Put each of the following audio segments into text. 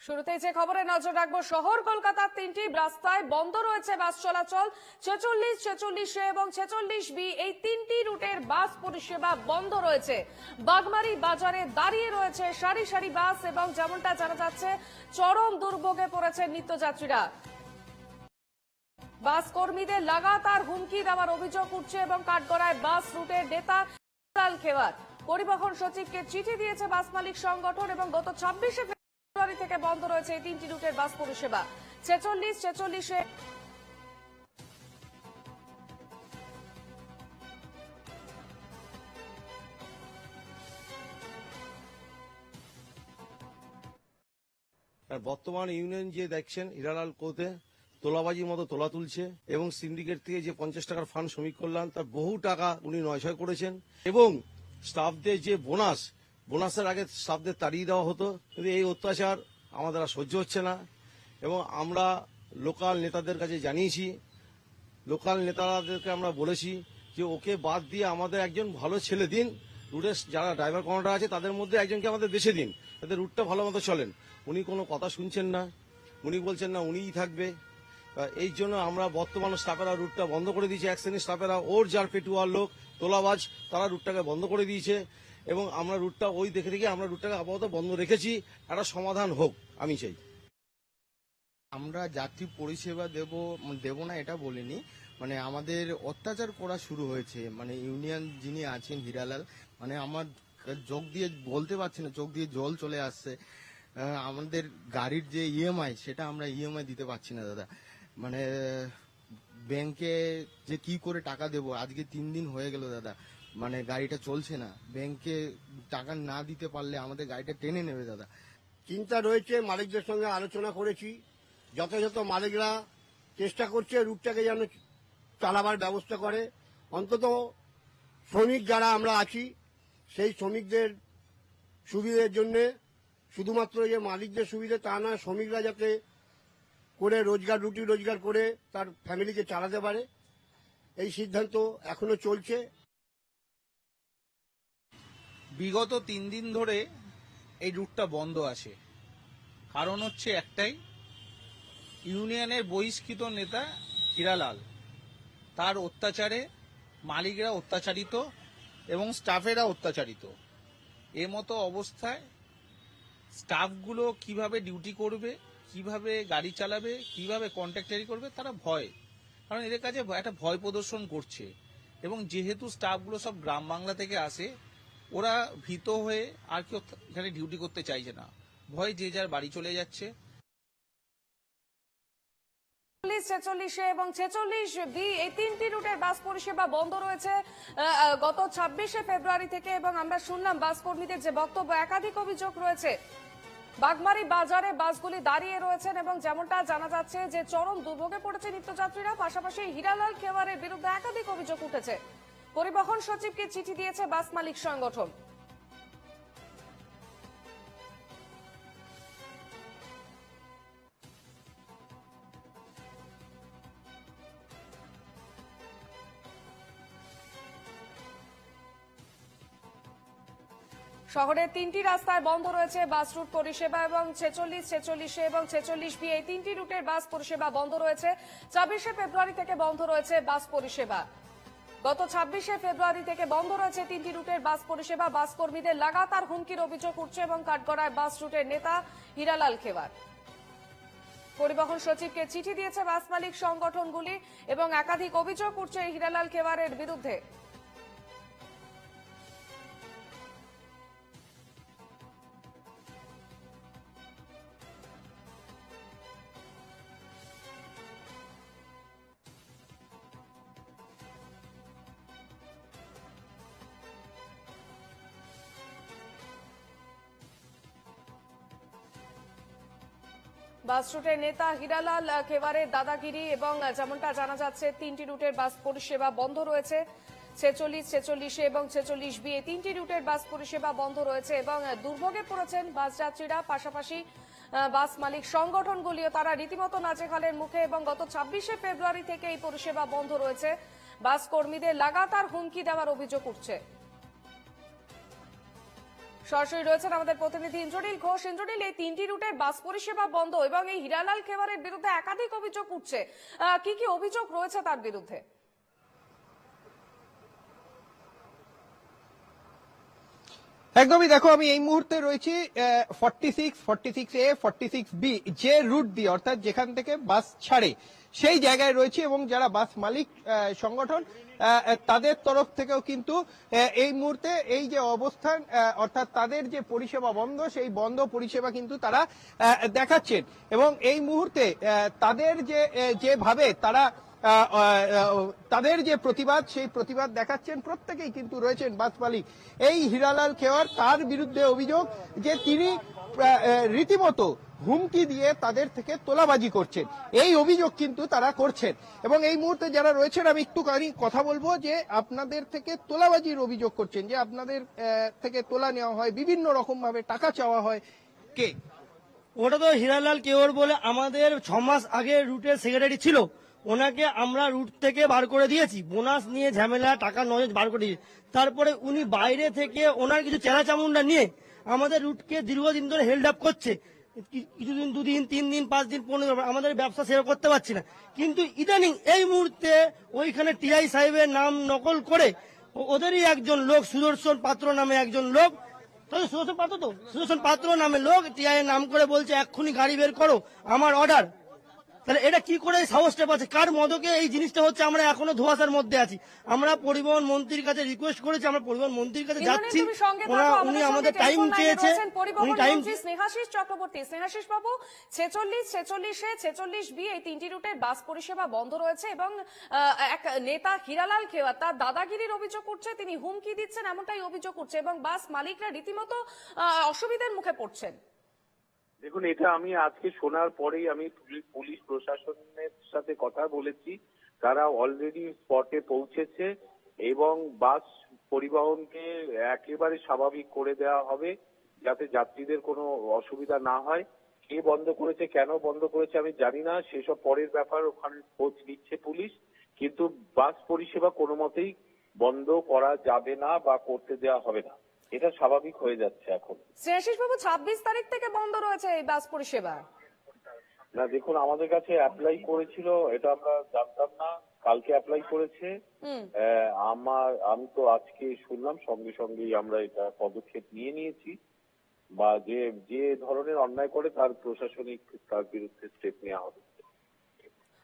শুরুতেই যে খবরে নজর রাখবো, শহর কলকাতার তিনটি রাস্তায় বন্ধ রয়েছে বাস চলাচল। 46, 46A এবং 46B এই তিনটি রুটের বাস পরিষেবা বন্ধ রয়েছে। বাগমারি বাজারে দাঁড়িয়ে রয়েছে সারি সারি বাস এবং যেমনটা জানা যাচ্ছে চরম দুর্ভোগে পড়েছে নিত্যযাত্রীরা। বাস কর্মীদের লাগাতার হুমকি দেওয়ার অভিযোগ উঠছে এবং কাঠগড়ায় বাস রুটের নেতা হিরালাল খেওয়ার পরিবহন সচিবকে চিঠি দিয়েছে বাস মালিক সংগঠন এবং গত 26শে ফেব্রুয়ারি থেকে বন্ধ রয়েছে এই তিনটি রুটের বাস পরিষেবা। 46, 46A বর্তমান ইউনিয়ন যে দেখছেন হিরালাল কোতে তোলাবাজির মতো তোলা তুলছে এবং সিন্ডিকেট থেকে যে 50 টাকার ফান্ড শ্রমিক কল্যাণ তার বহু টাকা উনি নয়ছয় করেছেন এবং স্টাফদের যে বোনাসের আগে স্টাফদের তাড়িয়ে দেওয়া হতো, কিন্তু এই অত্যাচার আমাদের আর সহ্য হচ্ছে না এবং আমরা লোকাল নেতাদের কাছে জানিয়েছি। লোকাল নেতাদেরকে আমরা বলেছি যে ওকে বাদ দিয়ে আমাদের একজন ভালো ছেলে দিন, রুটের যারা ড্রাইভার কন্ডাক্টর আছে তাদের মধ্যে একজনকে আমাদের বেছে দিন, তাদের রুটটা ভালো মতো চলেন। উনি কোনো কথা শুনছেন না, উনি বলছেন না উনিই থাকবে। এই জন্য আমরা বর্তমান স্টাফেরা রুটটা বন্ধ করে দিয়েছি। এক শ্রেণীর স্টাফেরা ওর যার পেটুয়ার লোক তোলাবাজ তারা রুটটাকে বন্ধ করে দিয়েছে এবং আমরা রুটটা ওই দেখে দেখে আমরা রুটটাকে আপাতত বন্ধ রেখেছি। একটা সমাধান হোক আমি চাই। আমরা যাত্রী পরিষেবা দেব না এটা বলিনি, মানে আমাদের অত্যাচার করা শুরু হয়েছে। মানে ইউনিয়ন যিনি আছেন হিরালাল, মানে আমার চোখ দিয়ে বলতে পারছি না, চোখ দিয়ে জল চলে আসছে। আমাদের গাড়ির যে ইএমআই সেটা আমরা ইএমআই দিতে পারছি না দাদা। মানে ব্যাংকে যে কি করে টাকা দেব, আজকে 3 দিন হয়ে গেল দাদা, মানে গাড়িটা চলছে না। ব্যাংকে টাকা না দিতে পারলে আমাদের গাড়িটা টেনে নেবে দাদা। চিন্তা রয়েছে, মালিকদের সঙ্গে আলোচনা করেছি, যথাযথ মালিকরা চেষ্টা করছে রুটটাকে যেন চালাবার ব্যবস্থা করে। অন্তত শ্রমিক যারা আমরা আছি সেই শ্রমিকদের সুবিধের জন্য, শুধুমাত্র যে মালিকদের সুবিধে তা না, শ্রমিকরা যাতে করে রুটি রোজগার করে তার ফ্যামিলিকে চালাতে পারে, এই সিদ্ধান্ত এখনো চলছে। বিগত 3 দিন ধরে এই রুটটা বন্ধ আছে। কারণ হচ্ছে একটাই, ইউনিয়নের বহিষ্কৃত নেতা হিরালাল, তার অত্যাচারে মালিকরা অত্যাচারিত এবং স্টাফেরা অত্যাচারিত। মতো অবস্থায় স্টাফগুলো কিভাবে ডিউটি করবে, কিভাবে গাড়ি চালাবে, কিভাবে কন্ট্রাক্টারি করবে, তারা ভয়, কারণ এদের কাছে একটা ভয় প্রদর্শন করছে। এবং যেহেতু স্টাফগুলো সব গ্রাম বাংলা থেকে আসে, ওরা ভীত হয়ে আর কেউ এখানে ডিউটি করতে চাইছে না, ভয় যে যার বাড়ি চলে যাচ্ছে। 46A এবং 46B এই তিনটি রুটের বাস পরিষেবা বন্ধ রয়েছে গত 26শে ফেব্রুয়ারি থেকে এবং আমরা শুনলাম বাস কর্মীদের যে বক্তব্য। একাধিক অভিযোগ রয়েছে, বাগমারি বাজারে বাসগুলি দাঁড়িয়ে রয়েছেন এবং যেমনটা জানা যাচ্ছে যে চরম দুর্ভোগে পড়েছে নিত্যযাত্রীরা। পাশাপাশি হিরালাল খেওয়ারের বিরুদ্ধে একাধিক অভিযোগ উঠেছে। পরিবহন সচিবকে চিঠি দিয়েছে বাস মালিক সংগঠন। শহরের তিনটি রাস্তায় বন্ধ রয়েছে বাস রুট পরিষেবা এবং 46, 46A এবং 46B এই তিনটি রুটের বাস পরিষেবা বন্ধ রয়েছে। 26শে ফেব্রুয়ারি থেকে বন্ধ রয়েছে বাস পরিষেবা। গত 26শে ফেব্রুয়ারি থেকে বন্ধ রয়েছে তিনটি রুটের বাস পরিষেবা। বাস কর্মীদের লাগাতার হুমকির অভিযোগ উঠছে এবং কাঠগড়ায় বাস রুটের নেতা হিরালাল খেওয়ার পরিবহন সচিবকে চিঠি দিয়েছে বাস মালিক সংগঠনগুলি এবং একাধিক অভিযোগ উঠছে হিরালাল খেওয়ারের বিরুদ্ধে। বাস রুটের নেতা হিরালাল খেওয়ারের দাদাগিরি এবং যেমনটা জানা যাচ্ছে তিনটি রুটের বাস পরিষেবা বন্ধ রয়েছে। 46, 46A এবং 46B এই তিনটি রুটের বাস পরিষেবা বন্ধ রয়েছে এবং দুর্ভোগে পড়েছেন বাস যাত্রীরা। পাশাপাশি বাস মালিক সংগঠনগুলিও তারা রীতিমতো নাজেহালের মুখে এবং গত 26শে ফেব্রুয়ারি থেকে এই পরিষেবা বন্ধ রয়েছে। বাস কর্মীদের লাগাতার হুমকি দেওয়ার অভিযোগ উঠছে। সরাসরি রয়েছেন আমাদের প্রতিনিধি ইন্দ্রনীল ঘোষ। ইন্দ্রনীল, এই 3টি রুটে বাস পরিষেবা বন্ধ এবং এই হীরালাল খেওয়ারের বিরুদ্ধে একাধিক অভিযোগ উঠছে, কি কি অভিযোগ রয়েছে তার বিরুদ্ধে? একদমই, দেখো আমি এই মুহূর্তে রয়েছি 46, 46A, 46B যে রুট দিয়ে, অর্থাৎ যেখান থেকে বাস ছাড়ে সেই জায়গায় রয়েছে, এবং যারা বাস মালিক সংগঠন তাদের তরফ থেকেও কিন্তু এই মুহূর্তে এই যে অবস্থান, অর্থাৎ তাদের যে পরিষেবা বন্ধ, সেই বন্ধ পরিষেবা কিন্তু তারা দেখাচ্ছেন। এবং এই মুহূর্তে তাদের যেভাবে তারা তাদের যে প্রতিবাদ, সেই প্রতিবাদ দেখাচ্ছেন, প্রত্যেকেই কিন্তু রয়েছেন বাস মালিক। এই হীরালাল খেওয়ার, তার বিরুদ্ধে অভিযোগ যে তিনি রীতিমতো হুমকি দিয়ে তাদের থেকে তোলাবাজি করছেন, এই অভিযোগ কিন্তু তারা করছেন। এবং এই মুহূর্তে যারা রয়েছেন, আমি একটুখানি কথা বলবো যে আপনাদের থেকে তোলাবাজির অভিযোগ করছেন, যে আপনাদের থেকে তোলা নেওয়া হয়, বিভিন্ন রকম ভাবে টাকা চাওয়া হয়। কে ওটা তো হীরালাল কেওর বলে আমাদের 6 মাস আগে রুটের সেক্রেটারি ছিল, ওনাকে আমরা রুট থেকে বার করে দিয়েছি, বোনাস নিয়ে ঝামেলা, টাকা নজর বার করে দিয়েছি। তারপরে উনি বাইরে থেকে ওনার কিছু চেলা চামুন্ডা নিয়ে আমাদের রুটকে দীর্ঘদিন ধরে হেল্ড আপ করছে। কিছুদিন 2 দিন 3 দিন 5 দিন 15 দিন আমাদের ব্যবসা সেবা করতে পারছি না। কিন্তু ইদানিং এই মুহূর্তে ওইখানে টিআই সাহেবের নাম নকল করে ওদেরই একজন লোক, সুদর্শন পাত্র নামে একজন লোক, সুদর্শন পাত্র নামে লোক টিআই এর নাম করে বলছে এক্ষুনি গাড়ি বের করো, আমার অর্ডার। তাহলে এটা কি করে সাহসটা পাচ্ছে? কার মদকে এই জিনিসটা হচ্ছে? আমরা এখনো ধোঁয়াশার মধ্যে আছি। আমরা পরিবহন মন্ত্রীর কাছে রিকোয়েস্ট করেছি, আমরা পরিবহন মন্ত্রীর কাছে যাচ্ছি, উনি আমাদের টাইম চেয়েছে, উনি টাইম। স্নেহাশিস চক্রবর্তী, স্নেহাশিস বাবু, 46, 46A, 46B এই 3টি রুটের বাস পরিষেবা বন্ধ রয়েছে এবং এক নেতা হীরালাল খেওয়ার তার দাদাগিরির অভিযোগ উঠছে, তিনি হুমকি দিচ্ছেন এমনটাই অভিযোগ উঠছে এবং বাস মালিকরা রীতিমতো অসুবিধার মুখে পড়ছেন। দেখুন, এটা আমি আজকে শোনার পরেই আমি পুলিশ প্রশাসনের সাথে কথা বলেছি, তারা অলরেডি স্পটে পৌঁছেছে এবং বাস পরিবহনকে একেবারে স্বাভাবিক করে দেওয়া হবে, যাতে যাত্রীদের কোনো অসুবিধা না হয়। কে বন্ধ করেছে, কেন বন্ধ করেছে আমি জানি না, সেসব পরের ব্যাপার, ওখানে খোঁজ নিচ্ছে পুলিশ। কিন্তু বাস পরিষেবা কোনো মতেই বন্ধ করা যাবে না বা করতে দেওয়া হবে না, এটা স্বাভাবিক হয়ে যাচ্ছে এখন। শ্রেয়াশিস বাবু, 26 তারিখ থেকে বন্ধ রয়েছে এই বাস পরিষেবা। না দেখুন, আমাদের কাছে অ্যাপ্লাই করেছিল, এটা আমরা জানতাম না, কালকে অ্যাপ্লাই করেছে। আমি তো আজকে শুনলাম, সঙ্গে সঙ্গেই আমরা এটা পদক্ষেপ নিয়েছি, বা যে ধরনের অন্যায় করে তার প্রশাসনিক তার বিরুদ্ধে স্টেপ নেওয়া হবে।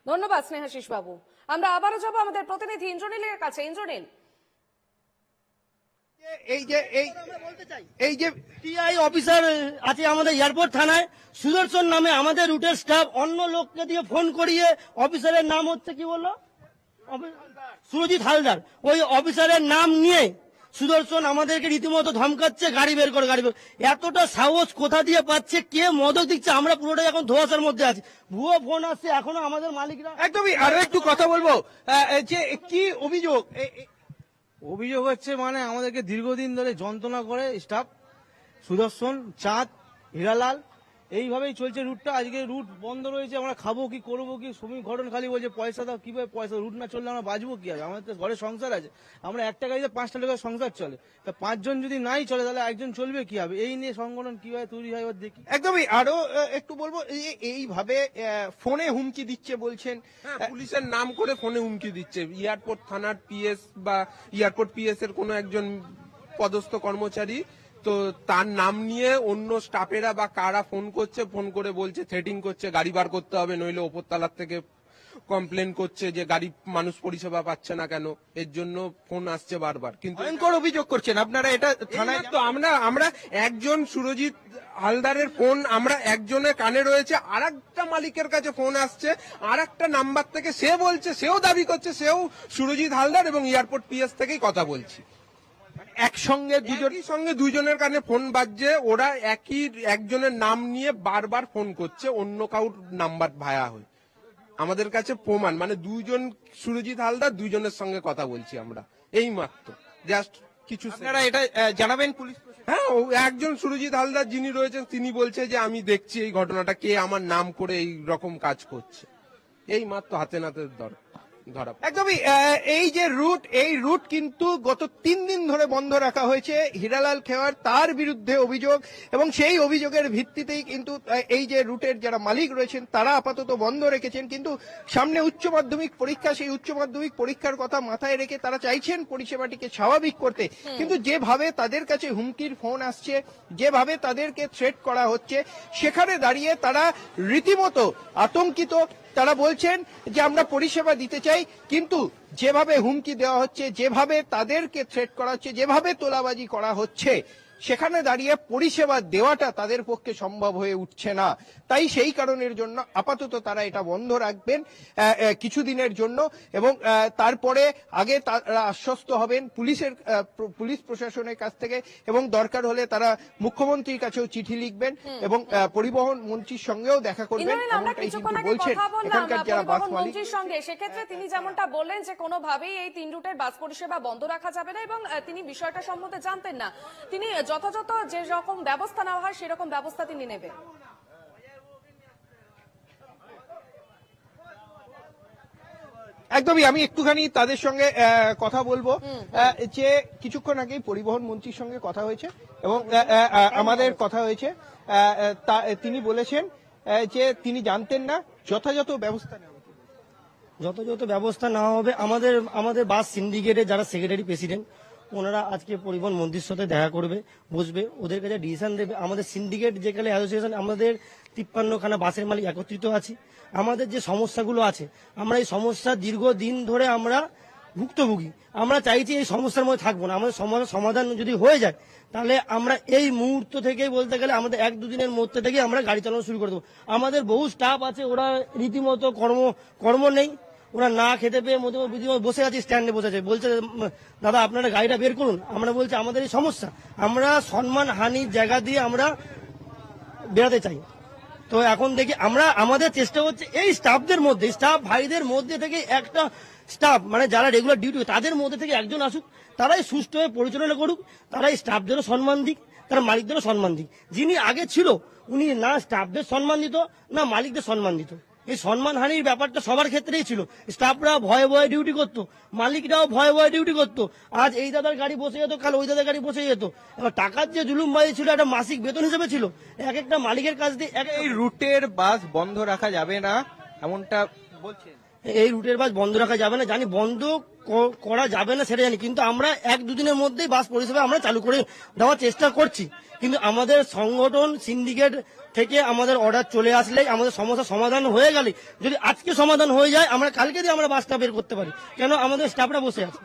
ধন্যবাদ স্নেহাশিস বাবু। আমরা আবারও যাবো আমাদের প্রতিনিধি ইন্দ্রনীলের কাছে। ইন্দ্রনীল, এই যে টিআই অফিসার আছে আমাদের এয়ারপোর্ট থানায়, সুদর্শন নামে আমাদের রুটের স্টাফ অন্য লোককে দিয়ে ফোন করিয়ে, অফিসারের নাম হচ্ছে কি বললো, সুরজিৎ হালদার, ওই অফিসারের নাম নিয়ে সুদর্শন আমাদেরকে রীতিমতো ধমকাচ্ছে, গাড়ি বের করে, গাড়ি বের। এতটা সাহস কোথা দিয়ে পাচ্ছে, কে মদক দিচ্ছে? আমরা পুরোটাই এখন ধোঁয়াশার মধ্যে আছি, ভুয়ো ফোন আসছে, এখনো আমাদের মালিকরা। একদমই, আরো একটু কথা বলবো যে কি অভিযোগ। অভিযোগ হচ্ছে মানে আমাদেরকে দীর্ঘদিন ধরে যন্ত্রণা করে স্টাফ, সুদর্শন, চাঁদ, হীরালাল, এইভাবেই চলছে রুটটা। আজকে রুট বন্ধ রয়েছে, আমরা খাবো কি, করবো কি? শ্রমিক ঘটন খালি বলছে পয়সা দাও, কিভাবে পয়সা? রুট না চললে আমরা বাঁচবো কি? আমাদের তো ঘরে সংসার আছে, আমরা একটা গাড়িতে 5টা লোকের সংসার চলে, তা 5 জন যদি নাই চলে তাহলে একজন চলবে কি হবে? এই নিয়ে সংগঠন কিভাবে তৈরি হয় দেখি। একদমই, আরো একটু বলবো, এইভাবে ফোনে হুমকি দিচ্ছে বলছেন। পুলিশের নাম করে ফোনে হুমকি দিচ্ছে, এয়ারপোর্ট থানার পিএস বা এয়ারপোর্ট পিএস এর কোনো একজন পদস্থ কর্মচারী, তো তার নাম নিয়ে অন্য স্টাফেরা বা কারা ফোন করছে, ফোন করে বলছে, থ্রেটিং করছে, গাড়ি বার করতে হবে, নইলে ওপর তলার থেকে কমপ্লেন করছে যে গাড়ি মানুষ পরিষেবা পাচ্ছে না কেন, এর জন্য ফোন আসছে বারবার। কিন্তু ভয়ঙ্কর অভিযোগ করছেন আপনারা, এটা থানায় তো আমরা একজন সুরজিৎ হালদারের ফোন আমরা একজনের কানে রয়েছে, আর একটা মালিকের কাছে ফোন আসছে আর একটা নাম্বার থেকে, সে বলছে, সেও দাবি করছে সেও সুরজিৎ হালদার এবং এয়ারপোর্ট পিএস থেকেই কথা বলছি। একসঙ্গে দুজনের কানে ফোন বাজছে, ওরা একজনের নাম নিয়ে বারবার ফোন করছে অন্য কাউর নাম্বার ভায়া হয়ে। আমাদের কাছে প্রমাণ, মানে 2 জন সুরজিৎ হালদার, 2 জনের সঙ্গে কথা বলছি আমরা এই মাত্র, জাস্ট কিছু। আপনারা এটা জানাবেন পুলিশ? হ্যাঁ, একজন সুরজিৎ হালদার যিনি রয়েছেন তিনি বলছে যে আমি দেখছি এই ঘটনাটা, কে আমার নাম করে এই রকম কাজ করছে, এই মাত্র হাতে নাতে ধর। ধরা পড়ে। একদমই এই যে রুট, এই রুট কিন্তু গত 3 দিন ধরে বন্ধ রাখা হয়েছে। হীরালাল খেওয়ার তার বিরুদ্ধে অভিযোগ, এবং সেই অভিযোগের ভিত্তিতেই কিন্তু এই যে রুটের যারা মালিক রয়েছেন তারা আপাতত বন্ধ রেখেছেন। কিন্তু সামনে উচ্চ মাধ্যমিক পরীক্ষা, সেই উচ্চ মাধ্যমিক পরীক্ষার কথা মাথায় রেখে তারা চাইছেন পরিষেবাটিকে স্বাভাবিক করতে। কিন্তু যেভাবে তাদের কাছে হুমকির ফোন আসছে, যেভাবে তাদেরকে থ্রেট করা হচ্ছে, সেখানে দাঁড়িয়ে তারা রীতিমতো আতঙ্কিত। তারা বলছেন যে আমরা পরিষেবা দিতে চাই, কিন্তু যেভাবে হুমকি দেওয়া হচ্ছে, যেভাবে তাদেরকে থ্রেট করা হচ্ছে, যেভাবে তোলাবাজি করা হচ্ছে, সেখানে দাঁড়িয়ে পরিষেবা দেওয়াটা তাদের পক্ষে সম্ভব হয়ে উঠছে না। তাই সেই কারণের জন্য আপাতত তারা এটা বন্ধ রাখবেন কিছুদিনের জন্য, এবং তারপরে আগে তারা আশ্বস্ত হবেন পুলিশ প্রশাসনের কাছ থেকে, এবং দরকার হলে তারা মুখ্যমন্ত্রীর কাছেও চিঠি লিখবেন এবং পরিবহন মন্ত্রীর সঙ্গেও দেখা করবেন। ইন্দ্রনীল, আমরা এমনটাই কিছুক্ষণ কিন্তু আগে বলছেন কথা বললাম এখানকার যারা বাস পরিবহন মালিক। মন্ত্রীর সঙ্গে। সেক্ষেত্রে তিনি যেমনটা বললেন যে কোনোভাবেই এই 3 রুটের বাস পরিষেবা বন্ধ রাখা যাবে না, এবং তিনি বিষয়টা সম্বন্ধে জানতেন না। তিনি যথাযথ যে রকম ব্যবস্থা নেওয়া হয় সেরকম ব্যবস্থা তিনি নেবেন। একদমই, আমি একটুখানি তাদের সঙ্গে কথা বলবো। যে কিছুক্ষণ আগেই পরিবহন মন্ত্রীর সঙ্গে কথা হয়েছে, এবং আমাদের কথা হয়েছে, তিনি বলেছেন যে তিনি জানতেন না, যথাযথ ব্যবস্থা নেওয়া হবে। যথাযথ ব্যবস্থা নেওয়া হবে। আমাদের বাস সিন্ডিকেটের যারা সেক্রেটারি প্রেসিডেন্ট, ওনারা আজকে পরিবহন মন্ত্রীর সাথে দেখা করবে, বসবে, ওদের কাছে ডিসিশন দেবে। আমাদের সিন্ডিকেট যেখানে অ্যাসোসিয়েশন, আমাদের 53খানা বাসের মালিক একত্রিত আছি। আমাদের যে সমস্যাগুলো আছে, আমরা এই সমস্যা দীর্ঘদিন ধরে আমরা ভুক্তভোগী। আমরা চাইছি এই সমস্যার মধ্যে থাকবো না। আমাদের সমাধান যদি হয়ে যায়, তাহলে আমরা এই মুহূর্ত থেকেই বলতে গেলে আমাদের 1-2 দিনের মধ্যে থেকে আমরা গাড়ি চালানো শুরু করে দেবো। আমাদের বহু স্টাফ আছে, ওরা রীতিমতো কর্ম নেই, ওরা না খেতে পেয়ে মধ্যে বসে আছে, স্ট্যান্ডে বসে আছে, বলছে দাদা আপনারা গাড়িটা বের করুন। আমরা বলছি আমাদের এই সমস্যা, আমরা সম্মান হানির জায়গা দিয়ে আমরা বেরাতে চাই। তো এখন দেখি আমরা, আমাদের চেষ্টা হচ্ছে এই স্টাফদের মধ্যে, স্টাফ ভাইদের মধ্যে থেকে একটা স্টাফ, মানে যারা রেগুলার ডিউটি, তাদের মধ্যে থেকে একজন আসুক, তারাই সুষ্ঠুভাবে পরিচালনা করুক, তারাই স্টাফদেরও সম্মান দিক, তারা মালিকদেরও সম্মান দিক। যিনি আগে ছিল উনি না স্টাফদের সম্মান দিত, না মালিকদের সম্মান দিত। এই সম্মানহানির ব্যাপারটা সবার ক্ষেত্রেই ছিল। স্টাফরা ভয়ে ভয়ে ডিউটি করতো, মালিকরাও ভয়ে ভয়ে ডিউটি করতো। আজ এই দাদার গাড়ি বসে যেত, কাল ওই দাদার গাড়ি বসে যেত। এবার টাকার যে জুলুমবাজি ছিল, একটা মাসিক বেতন হিসেবে ছিল, এক একটা মালিকের কাছ দিয়ে এই রুটের বাস বন্ধ রাখা যাবে না এমনটা বলছেন। এই রুটের বাস বন্ধ রাখা যাবে না, জানি বন্ধ করা যাবে না সেটা জানি, কিন্তু আমরা 1-2 দিনের মধ্যেই বাস পরিষেবা আমরা চালু করে দেওয়ার চেষ্টা করছি। কিন্তু আমাদের সংগঠন সিন্ডিকেট থেকে আমাদের অর্ডার চলে আসলে, আমাদের সমস্যা সমাধান হয়ে গেলে, যদি আজকে সমাধান হয়ে যায়, আমরা কালকে দিয়ে আমরা বাসটা বের করতে পারি। কেন আমাদের স্টাফরা বসে আছে।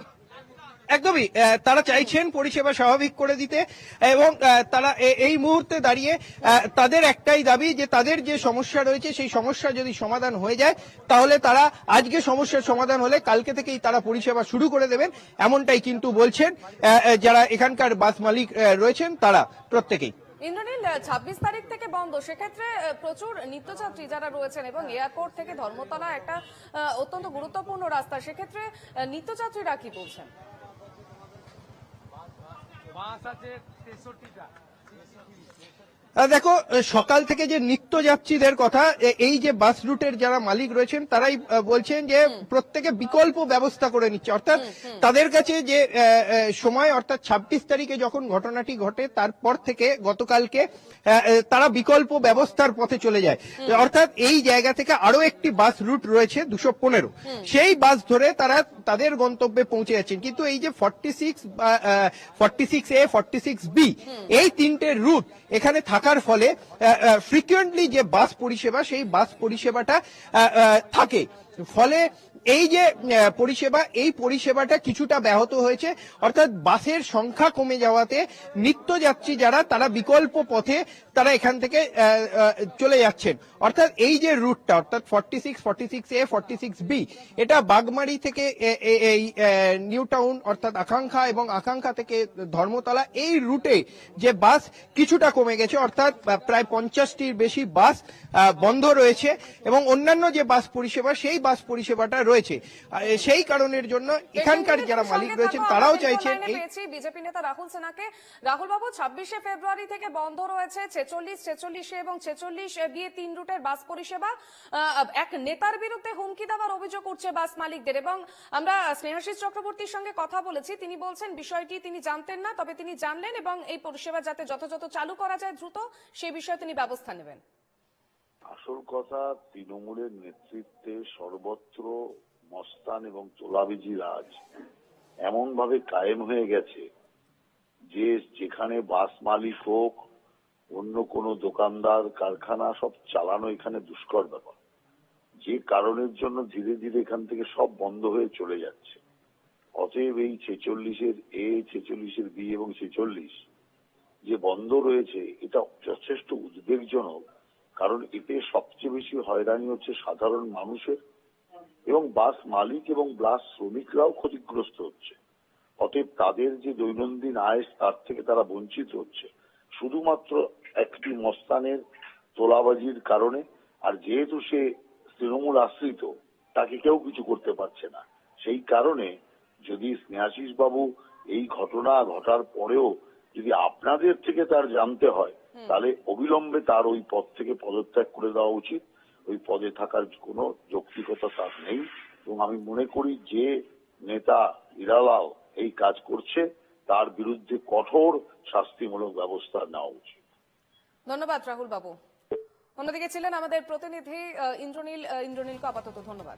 একদমই, তারা চাইছেন পরিষেবা স্বাভাবিক করে দিতে, এবং তারা এই মুহূর্তে দাঁড়িয়ে তাদের একটাই দাবি যে তাদের যে সমস্যা রয়েছে সেই সমস্যা যদি সমাধান হয়ে যায়, তাহলে তারা আজকে সমস্যার সমাধান হলে কালকে থেকেই তারা পরিষেবা শুরু করে দেবেন, এমনটাই কিন্তু বলছেন যারা এখানকার বাস মালিক রয়েছেন তারা প্রত্যেকেই। ইন্দ্রনীল, 26 তারিখ থেকে বন্ধ, সেক্ষেত্রে প্রচুর নিত্যযাত্রী যারা রয়েছেন, এবং এয়ারপোর্ট থেকে ধর্মতলা একটা অত্যন্ত গুরুত্বপূর্ণ রাস্তা, সেক্ষেত্রে নিত্যযাত্রীরা কি বলছেন? দেখো, সকাল থেকে যে নিত্যযাত্রীদের কথা, এই যে বাস রুটের যারা মালিক রয়েছেন তারাই বলছেন যে প্রত্যেকে বিকল্প ব্যবস্থা করে নিচ্ছে। অর্থাৎ তাদের কাছে যে সময়, অর্থাৎ 26 তারিখে যখন ঘটনাটি ঘটে তারপর থেকে গতকালকে তারা বিকল্প ব্যবস্থার পথে চলে যায়। অর্থাৎ এই জায়গা থেকে আরো একটি বাস রুট রয়েছে 215, সেই বাস ধরে তারা তাদের গন্তব্যে পৌঁছে যাচ্ছেন। কিন্তু এই যে 46A, 46B, এই 3টে রুট এখানে থাকার ফলে ফ্রিকুয়েন্টলি যে বাস পরিষেবা, সেই বাস পরিষেবাটা থাকে, ফলে এই যে এই পরিষেবাটা কিছুটা ব্যাহত হয়েছে। অর্থাৎ বাসের সংখ্যা কমে যাওয়াতে নিত্যযাত্রী যারা, তারা বিকল্প পথে তারা এখান থেকে চলে যাচ্ছেন। অর্থাৎ এই যে রুটটা, অর্থাৎ 46, 46A, 46B, এটা বাগমারি থেকে এই নিউ টাউন অর্থাৎ আকাঙ্ক্ষা, এবং আকাঙ্ক্ষা থেকে ধর্মতলা, এই রুটে যে বাস কিছুটা কমে গেছে। অর্থাৎ প্রায় 50টির বেশি বাস বন্ধ রয়েছে, এবং অন্যান্য যে বাস পরিষেবা, সেই বাস পরিষেবাটা রয়েছে। সেই কারণের জন্য এখানকার যারা মালিক রয়েছেন তারাও চাইছেন এই বিজেপি নেতা রাহুল সিনহাকে। রাহুল বাবু, 26শে ফেব্রুয়ারি থেকে বন্ধ রয়েছে 46, 46 এবং 46 বি 3 রুটের বাস পরিষেবা। এক নেতার বিরুদ্ধে হুমকি দেওয়ার অভিযোগ উঠছে বাস মালিকদের, এবং আমরা স্নেহাশিস চক্রবর্তীর সঙ্গে কথা বলেছি। তিনি বলছেন বিষয়টি তিনি জানতেন না, তবে তিনি জানলেন এবং এই পরিষেবা যাতে যথাযথ চালু করা যায় দ্রুত সেই বিষয়ে তিনি ব্যবস্থা নেবেন। আসল কথা, তৃণমূলের নেতৃত্বে সর্বত্র মস্তান এবং তোলাবিজি রাজ এমন ভাবে কায়েম হয়ে গেছে যে যেখানে বাস মালিক হোক, অন্য কোনো দোকানদার, কারখানা, সব চালানো এখানে দুষ্কর ব্যাপার। যে কারণের জন্য ধীরে ধীরে এখান থেকে সব বন্ধ হয়ে চলে যাচ্ছে। অতএব এই 46-এর এ, 46-এর বি এবং 46 যে বন্ধ রয়েছে, এটা যথেষ্ট উদ্বেগজনক। কারণ এতে সবচেয়ে বেশি হয়রানি হচ্ছে সাধারণ মানুষের, এবং বাস মালিক এবং বাস শ্রমিকরাও ক্ষতিগ্রস্ত হচ্ছে। অতএব তাদের যে দৈনন্দিন আয়, তার থেকে তারা বঞ্চিত হচ্ছে শুধুমাত্র একটি মস্তানের তোলাবাজির কারণে। আর যেহেতু সে তৃণমূল আশ্রিত, তাকে কেউ কিছু করতে পারছে না। সেই কারণে যদি স্নেহাশিস বাবু এই ঘটনা ঘটার পরেও যদি আপনাদের থেকে তার জানতে হয়, তাহলে অবিলম্বে তার ওই পদ থেকে পদত্যাগ করে দেওয়া উচিত। ওই পদে থাকার কোনো যৌক্তিকতা তার নেই। এবং আমি মনে করি যে নেতা হীরালাল এই কাজ করছে, তার বিরুদ্ধে কঠোর শাস্তিমূলক ব্যবস্থা নেওয়া উচিত। ধন্যবাদ রাহুল বাবু। অন্যদিকে ছিলেন আমাদের প্রতিনিধি ইন্দ্রনীলকে আপাতত ধন্যবাদ।